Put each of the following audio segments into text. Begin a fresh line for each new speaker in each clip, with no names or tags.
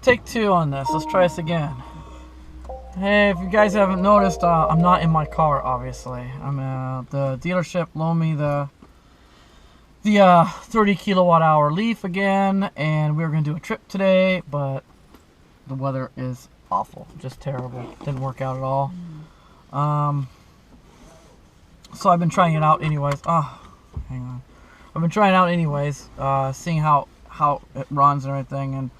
Take two on this. Let's try this again. Hey, if you guys haven't noticed, I'm not in my car, obviously. I'm the dealership loaned me the 30 kilowatt hour Leaf again, and we were going to do a trip today, but the weather is awful, just terrible. Didn't work out at all. So I've been trying it out anyways. Oh, hang on. I've been trying it out anyways, seeing how it runs and everything, and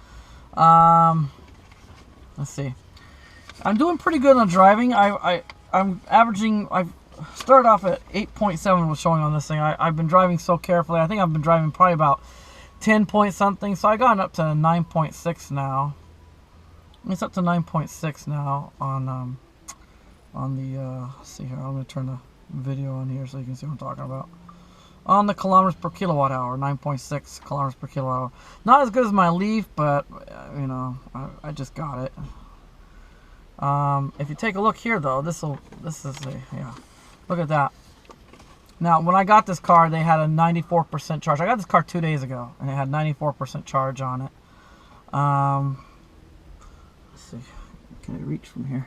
let's see. I'm doing pretty good on driving. I'm averaging. I've started off at 8.7 was showing on this thing. I've been driving so carefully. I think I've been driving probably about 10 point something. So I gotten up to 9.6 now. It's up to 9.6 now on the let's see here. I'm gonna turn the video on here so you can see what I'm talking about. On the kilometers per kilowatt hour, 9.6 kilometers per kilowatt hour. Not as good as my Leaf, but you know, I just got it. If you take a look here, though, this is yeah. Look at that. Now, when I got this car, they had a 94% charge. I got this car 2 days ago, and it had 94% charge on it. Let's see. Can I reach from here?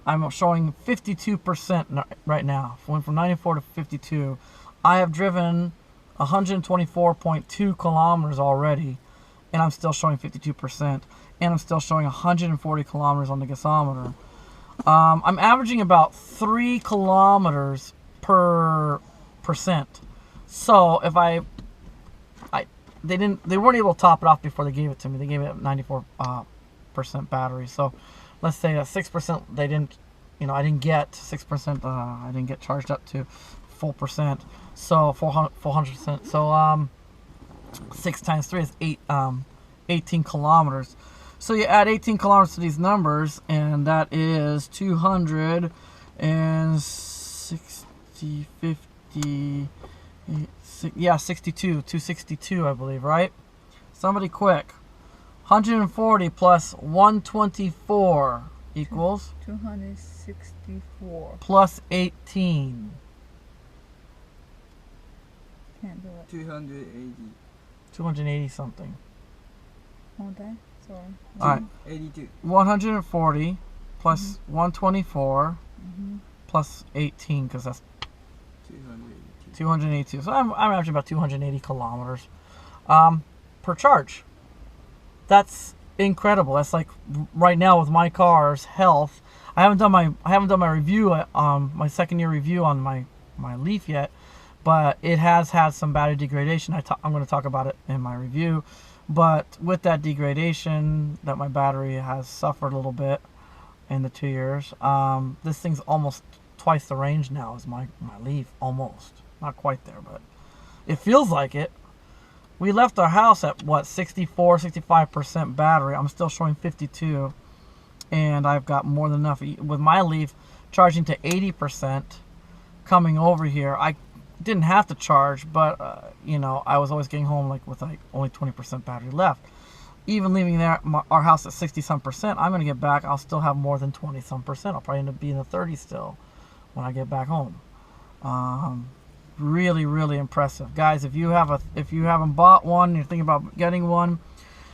I'm showing 52% right now. Went from 94 to 52. I have driven 124.2 kilometers already, and I'm still showing 52%, and I'm still showing 140 kilometers on the gasometer. I'm averaging about 3 kilometers per percent. So if they weren't able to top it off before they gave it to me. They gave it 94% battery. So let's say that 6% they didn't, you know, I didn't get 6%. I didn't get charged up to full percent. So 400%. So 6 times 3 is 18 kilometers. So you add 18 kilometers to these numbers, and that is 260, 50, yeah, 262, I believe, right? Somebody quick. 140 plus 124 equals
264
plus 18.
Can't do it.
280 something.
Okay, sorry.
All right.
82.
140 plus 124 plus 18, because that's 282. So I'm averaging about 280 kilometers per charge. That's incredible. That's like right now with my car's health. I haven't done my review, my second year review on my Leaf yet, but it has had some battery degradation. I'm going to talk about it in my review. But with that degradation that my battery has suffered a little bit in the 2 years, this thing's almost twice the range now as my Leaf. Almost. Not quite there, but it feels like it. We left our house at, what, 64, 65% battery. I'm still showing 52. And I've got more than enough. With my Leaf charging to 80%, coming over here, I didn't have to charge, but you know, I was always getting home like with like only 20% battery left. Even leaving our house at 60 some percent, I'm gonna get back, I'll still have more than 20 some percent. I'll probably end up being in the 30s still when I get back home. Really, really impressive, guys. If you haven't bought one and you're thinking about getting one,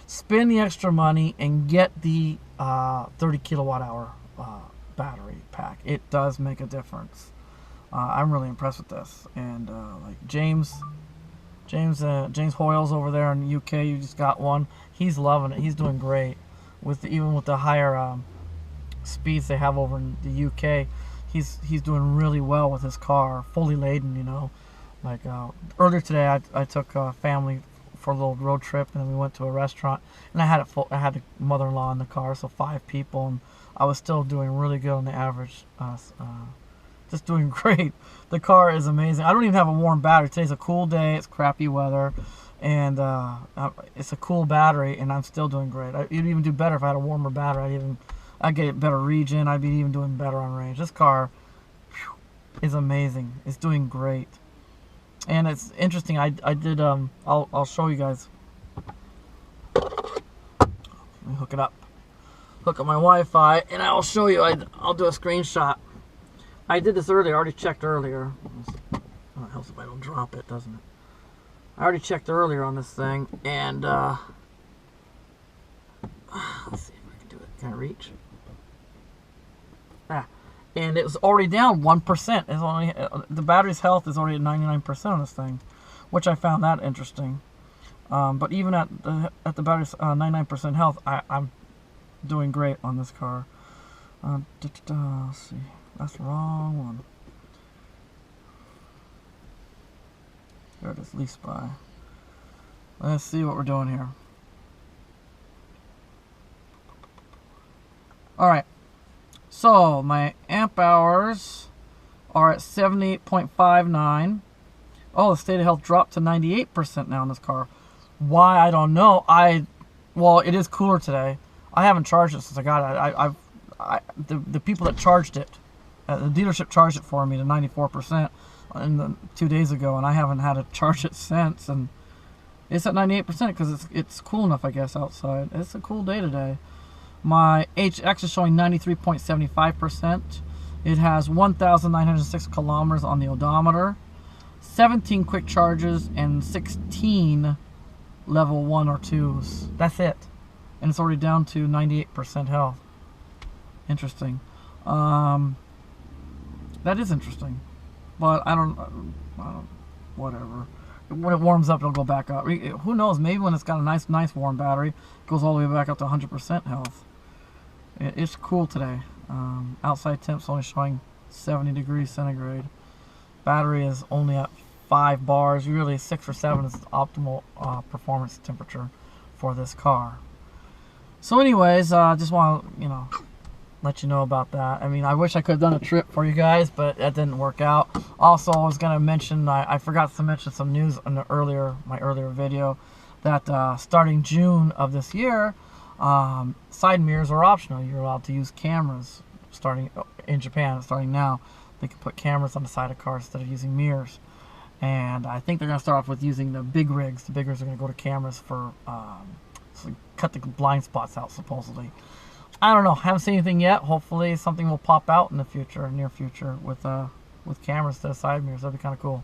spend the extra money and get the 30 kilowatt hour battery pack. It does make a difference. I'm really impressed with this, and like James Hoyle's over there in the UK. You just got one. He's loving it. He's doing great even with the higher speeds they have over in the UK. He's doing really well with his car, fully laden. You know, like earlier today, I took a family for a little road trip, and then we went to a restaurant, and I had a mother-in-law in the car, so 5 people, and I was still doing really good on the average. Just doing great. The car is amazing. I don't even have a warm battery. Today's a cool day. It's crappy weather, and it's a cool battery, and I'm still doing great. It'd even do better if I had a warmer battery. I'd get better regen. I'd be even doing better on range. This car is amazing. It's doing great. And it's interesting. I did I'll show you guys. Let me hook it up. Hook up my Wi-Fi, and I'll show you. I'll do a screenshot. I did this earlier. I already checked earlier. It helps if I don't drop it, doesn't it? I already checked earlier on this thing, and let's see if I can do it. Can I reach? And it was already down 1%. It's only the battery's health is already at 99% on this thing, which I found that interesting. But even at the battery's 99% health, I'm doing great on this car. Let's see, that's the wrong one. There it is, lease by. Let's see what we're doing here. All right. So my amp hours are at 78.59. Oh, the state of health dropped to 98% now in this car. Why, I don't know. Well, it is cooler today. I haven't charged it since I got it. The people that charged it, the dealership charged it for me to 94% 2 days ago, and I haven't had to charge it since. And it's at 98% because it's cool enough, I guess, outside. It's a cool day today. My HX is showing 93.75%. It has 1,906 kilometers on the odometer, 17 quick charges, and 16 level 1 or 2s. That's it. And it's already down to 98% health. Interesting. That is interesting. But I don't whatever. When it warms up, it'll go back up. Who knows? Maybe when it's got a nice warm battery, it goes all the way back up to 100% health. It's cool today. Outside temps only showing 70 degrees centigrade. Battery is only at 5 bars. Really, 6 or 7 is the optimal performance temperature for this car. So, anyways, just want to let you know about that. I mean, I wish I could have done a trip for you guys, but that didn't work out. Also, I was going to mention, I forgot to mention some news in my earlier video, that starting June of this year, side mirrors are optional. You're allowed to use cameras starting in Japan. Starting now, they can put cameras on the side of cars instead of using mirrors. And I think they're going to start off with using the big rigs. The big rigs are going to go to cameras for so cut the blind spots out, supposedly. I don't know. Haven't seen anything yet. Hopefully something will pop out in the future, near future, with cameras instead of side mirrors. That'd be kind of cool.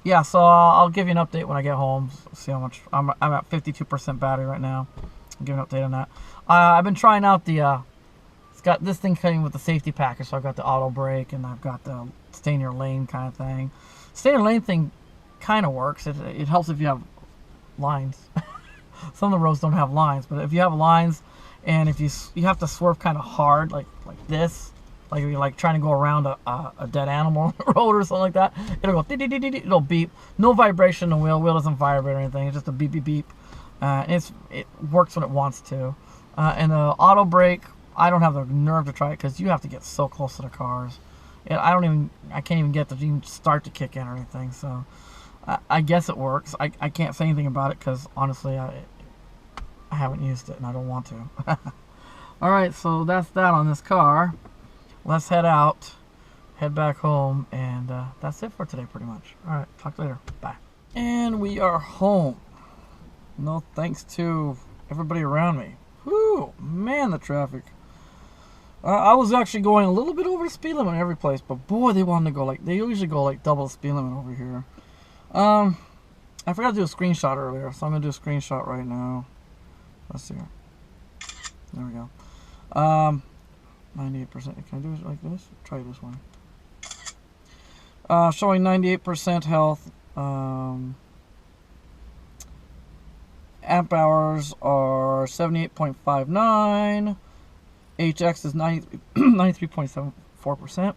Yeah, so I'll give you an update when I get home. See how much I'm at 52% battery right now. I'll give you an update on that. I've been trying out the it's got this thing coming with the safety package. So I've got the auto brake, and I've got the stay in your lane kind of thing. Stay in your lane thing kind of works. It helps if you have lines. Some of the roads don't have lines, but if you have lines, and if you have to swerve kind of hard, like this, like if you're like trying to go around a dead animal on the road or something like that, it'll go it'll beep. No vibration in the wheel. Wheel doesn't vibrate or anything. It's just a beep beep beep. It works when it wants to. And the auto brake, I don't have the nerve to try it because you have to get so close to the cars. I can't even get to even start to kick in or anything. So I guess it works. I can't say anything about it because honestly I haven't used it and I don't want to. All right, so that's that on this car. Let's head out, head back home, and that's it for today pretty much. All right, talk later. Bye. And we are home. No thanks to everybody around me. Whew, man, the traffic. I was actually going a little bit over the speed limit in every place, but boy, they wanted to go they usually go like double the speed limit over here. I forgot to do a screenshot earlier, so I'm gonna do a screenshot right now. Let's see here. There we go. 98%. Can I do it like this? Try this one. Showing 98% health. Amp hours are 78.59. HX is 93.74%.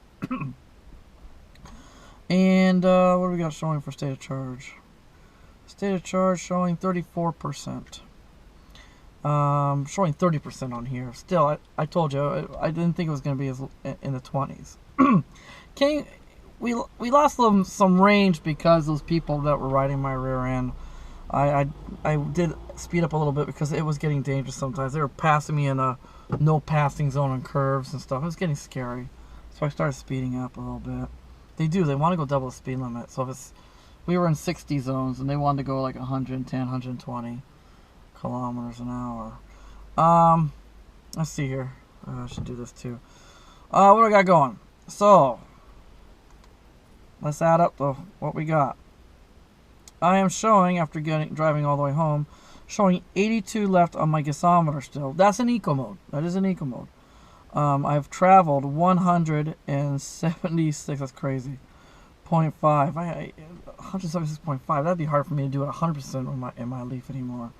And what do we got showing for state of charge? State of charge showing 34%. Showing 30% on here. Still, I told you, I didn't think it was going to be as in the 20s. We lost some range because those people that were riding my rear end. I did speed up a little bit because it was getting dangerous sometimes. They were passing me in a no passing zone on curves and stuff. It was getting scary. So I started speeding up a little bit. They want to go double the speed limit. So if we were in 60 zones and they wanted to go like 110, 120 kilometers an hour. Let's see here. I should do this too. What do I got going? So let's add up what we got. I am showing, after driving all the way home, showing 82 left on my gasometer still. That's in eco mode. That is in eco mode. I've traveled 176. That's crazy. 0.5. 176.5. That'd be hard for me to do at 100% in my Leaf anymore.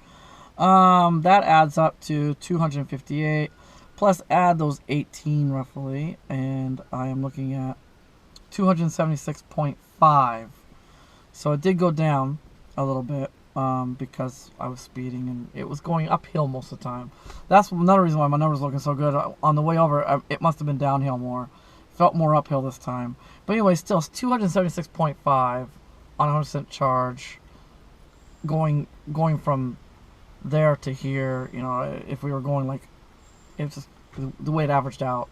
That adds up to 258. Plus add those 18 roughly, and I am looking at 276.5. So it did go down a little bit because I was speeding and it was going uphill most of the time. That's another reason why my numbers looking so good. On the way over, it must have been downhill more. Felt more uphill this time. But anyway, still it's 276.5 on 100% charge. Going from there to here, you know, if we were going like, it's just the way it averaged out.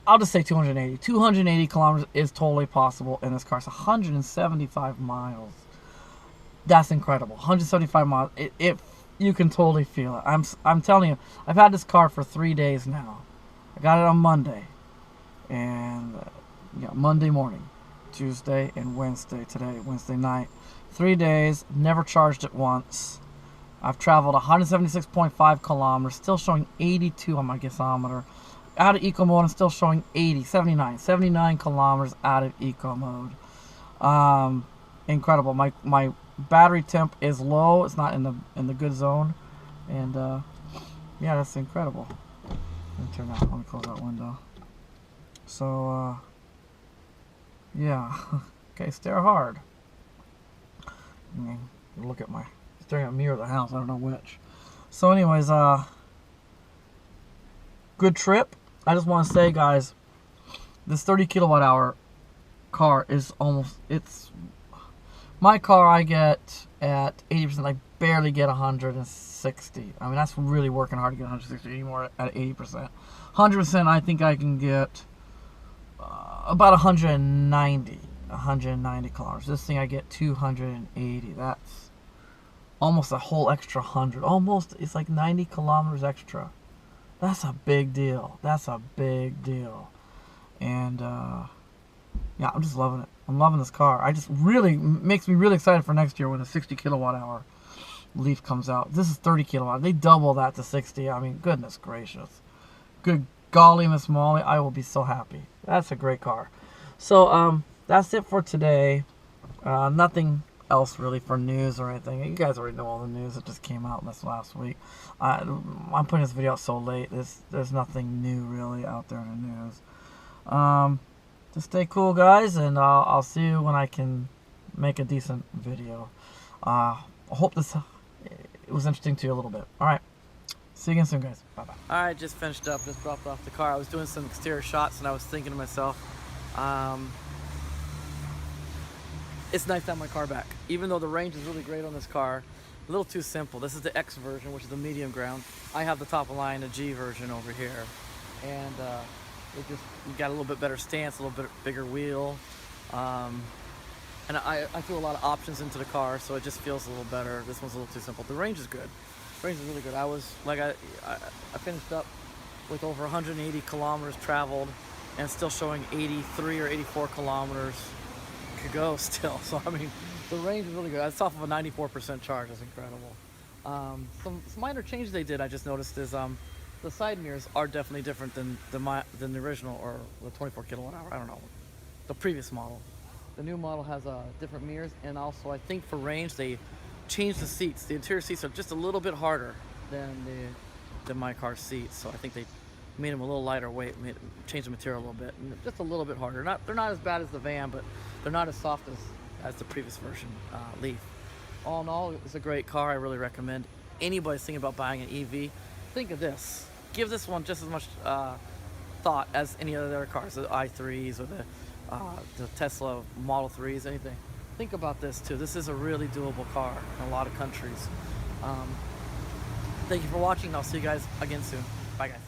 I'll just say 280. 280 kilometers is totally possible in this car. It's 175 miles. That's incredible. 175 miles. You can totally feel it. I'm telling you, I've had this car for 3 days now. I got it on Monday, and Monday morning, Tuesday, and Wednesday. Today, Wednesday night. 3 days. Never charged it once. I've traveled 176.5 kilometers. Still showing 82 on my gasometer. Out of eco mode, I'm still showing 79 kilometers out of eco mode. Incredible. My battery temp is low. It's not in the good zone, and yeah, that's incredible. Let me turn that. Let me close that window. So yeah, okay, stare hard. Look at my staring at the mirror of the house. I don't know which. So, anyways, good trip. I just want to say, guys, this 30 kilowatt hour car is my car I get at 80%. I barely get 160. I mean, that's really working hard to get 160 anymore at 80%. 100%, I think I can get about 190 kilometers. This thing I get 280. That's almost a whole extra 100. Almost, it's like 90 kilometers extra. That's a big deal. And yeah, I'm just loving it. I'm loving this car. I just makes me really excited for next year when the 60 kilowatt hour Leaf comes out. This is 30 kilowatt. They double that to 60. I mean, goodness gracious. Good golly, Miss Molly, I will be so happy. That's a great car. So that's it for today. Nothing else really for news or anything. You guys already know all the news that just came out this last week. I'm putting this video out so late. There's nothing new really out there in the news. Just stay cool, guys, and I'll see you when I can make a decent video. I hope it was interesting to you a little bit. All right, see you again soon, guys. Bye bye. All right, just finished up. Just dropped off the car. I was doing some exterior shots, and I was thinking to myself, it's nice to have my car back. Even though the range is really great on this car, a little too simple. This is the X version, which is the medium ground. I have the top of line, the G version over here. And you got a little bit better stance, a little bit bigger wheel. And I threw a lot of options into the car, so it just feels a little better. This one's a little too simple. The range is good. The range is really good. I finished up with over 180 kilometers traveled and still showing 83 or 84 kilometers to go still. So I mean, the range is really good. That's off of a 94% charge. That's incredible. Some minor changes they did, I just noticed, is the side mirrors are definitely different than the original, or the 24 kilowatt hour. I don't know, the previous model. The new model has different mirrors, and also I think for range they changed the seats. The interior seats are just a little bit harder than my car's seats, so I think they made them a little lighter weight, changed the material a little bit, and just a little bit harder. They're not as bad as the van, but they're not as soft as the previous version Leaf. all in all, it's a great car. I really recommend anybody's thinking about buying an EV. Think of this. Give this one just as much thought as any of the other cars, the i3s or the Tesla Model 3s, anything. Think about this too. This is a really doable car in a lot of countries. Thank you for watching. I'll see you guys again soon. Bye, guys.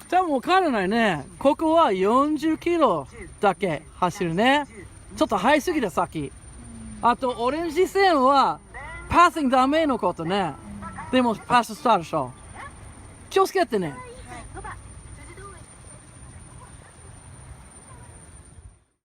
多分分からないね。ここは40キロだけ走るね。ちょっと速すぎたさっき。あとオレンジ線はパッシングダメのことね。でもパススタートでしょ。気をつけてね。